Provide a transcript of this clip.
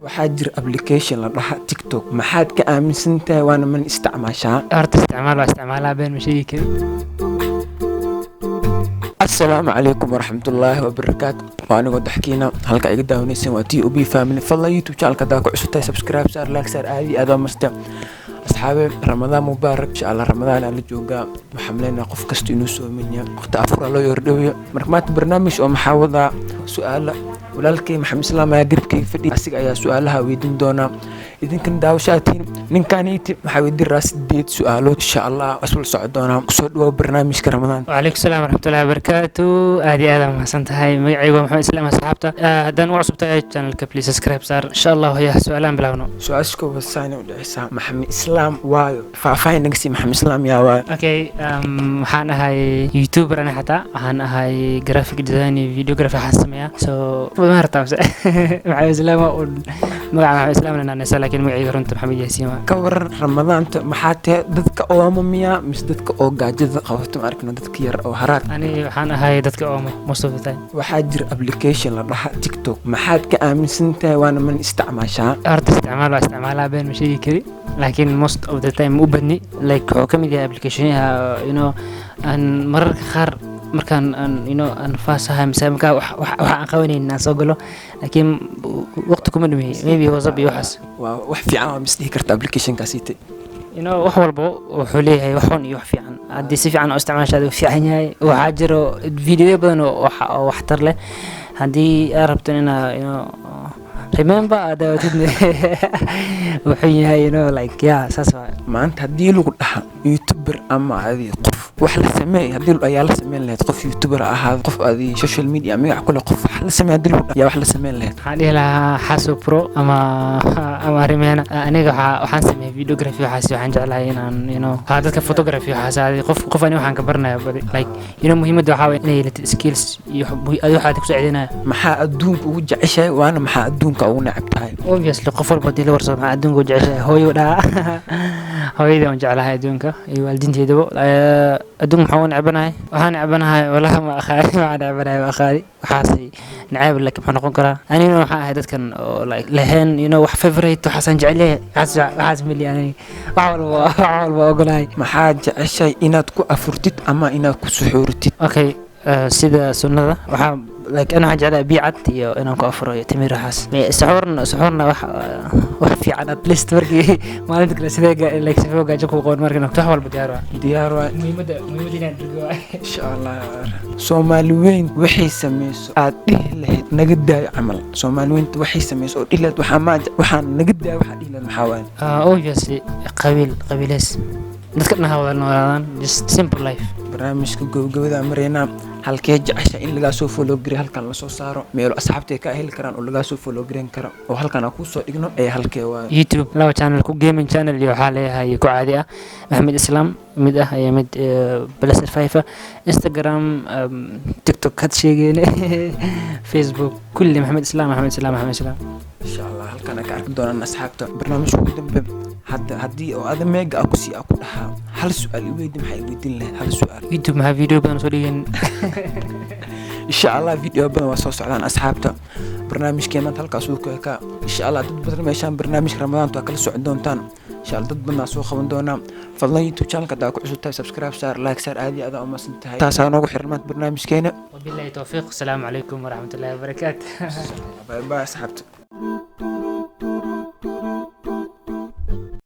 waxaa jira application la dhaha TikTok maxaad ka aaminsan tahay waana man isticmaashaa horta isticmaalaa been ma sheegi kari. assalaamu calaykum waraxmatullaahi wabarakaatu waa anigoo daxkiina halka iga daawanaysan waa TOB family fadlan youtube channelka daa ku cusubtahay subscribe saar like saar aadi aad maste asxaabe ramadaan mubaarak insha Allah ramadaan aan la joogaa waxaan leenahay qof kasta inuu soomiyaa waqti afur loo yordhawiyo marka maanta barnaamij oo maxaa wadaa su'aalo walaalkay maxamed islaam ayaa garabkayga fadhiya asiga ayaa su'aalaha weydiin doona idinkan daawashaatiin ninkaaniiti maxaa weydiin raa 8 su'aalo insha Allah asal socod doona kusoo dhawaw barnaamijka ramadaan. Waalaikum salaam waraxmatullaahi wabarakaatu. aad iyo aad mahadsan tahay magacaygu waa maxamed islaam asxaabta haddaan u cusubtahay channelka please subscribe saar insha Allah ya su'aalaan bilaawno. su'aashka wasaani u dhexaysa maxamed islaam waayo faahfaahin naga sii maxamed islaam yaa waayo. Okay, waxaan ahay youtuber ana xataa waxaan ahay graphic design iyo videography waxaan sameeyaa so ma hartaa maxamed islaam oo magaca maxamed islaam nanaanaysa laakiin magacayga runta maxamed yaasiin waa. ka waran ramadaanta maxaa tahay dadka ooma miyaa mise dadka oo gaajada qabato ma arkino dadka yar oo haraad. ani waxaan ahay dadka oo most of the time. waxaa jira application la dhaha TikTok maxaad ka aaminsan tahay waana man isticmaashaa horta isticmaalaa been ma sheegi kari laakiin most of the time u badni like wuxuu ka mid yahay applicationyaha aan mararka qaar markaan aan faasahay masaamka waxaan qabanayna aan soo galo laakiin waqti kuma dhameeyay maybe WhatsApp iyo waxaas waa wax fiican oo misdhihi karta applicationkaasiite wax walba wuxuu leeyahay wax xun iyo wax fiican haddii si fiican oo isticmaashaada uu fiican yahay waxaa jiro fiidiyo badan oo waxtar leh haddii aad rabto inaa remember adawatidna wuxuu yahay like saas waa. maanta haddii lagu dhaha youtuber ama adii qof wax la sameey haddii ayaa la sameyn lahayd qof youtuber ahaad qof adii social media magac kule qof wax la sameey haddii lagu dhaha yaa wax la sameyn lahayd. waxaan dhihi lahaa xaso pro ama rimeena aniga waxaan sameeyay videography waxaan jeclahay inaan dadka photography waxaas qof ani waxaan ka baranayaa badi like muhiimadda waxaa weeye inay yeelato skills iyo waxaad ku saacideynaya. maxaa adduunka ugu jeceshahay waana maxaa adduunka ugu neceb tahay. obviously qof walba hadii la warsado maxaa adduunka ugu jeceshahay hooyo dhaa hooyada aan jeclahay adduunka iyo waalidiinteedaba adduunka waxaan necbanahay walahi ma aqaani waxaas necab laakiin maxaa noqon karaa anina waxaan ahay dadkan oo like lehen wax favorite waxaan jecelahay waxaas milyan wax walba ogolahay. maxaa jeceshay inaad ku afurtid ama inaad ku suxuurtid. okay sida sunnada waxaa like أنا حاجة على بيعت يا أنا كأفر تمير حاس سحورنا واحد في عدد ليست مركي ما عندك لسبيق like سبيق جاكو قون مركنا تحول بدياروا ميمدينا إن شاء الله. Soomaaliweyn waxay sameyso aad dhihi lahayd naga daay camal Soomaaliweynta waxay sameyso oo ilaad waxaan naga daay waxa dhihi lahayd maxaa waaye. obviously qabiilays dadka wada noolaadaan just simple life. barnaamijka gowgowda marayna halkee jecesha in laga soo follow gareey halkan la soo saaro meelo asxaabtay ka heli karaan oo laga soo follow gareyn karo oo halkan aan ku soo dhigno ee halkee waa YouTube laba channel ku gaming channel iyo waxa leeyahay ku caadi ah maxamed islaam mid ah iyo mid Blessed Fifa Instagram TikTok had sheegeen Facebook kulli maxamed islaam insha Allah halkan ka arki doonaan asxaabta barnaamijka ugu dambe haddii oo aad meega ku sii ku dhaha hal su'aal maxay weydiin lahayd hal su'aal. YouTube ma video badan soo dhigeen insha Allah video badan waa soo socdaan asxaabta barnaamijkeena halkaas uu ka insha Allah dad badan meeshaan barnaamijka ramadaanta kala socon doontaan insha Allah dad badan soo qaban doona fadlan YouTube channelka daa ku cusubtahay subscribe saar like saar aadi aad u maasantahay taasoo noogu xirmaad barnaamijkeena wabillahi tawfiiq. Assalaamu calaykum waraxmatullaahi wabarakaatuh. bye bye asxaabta.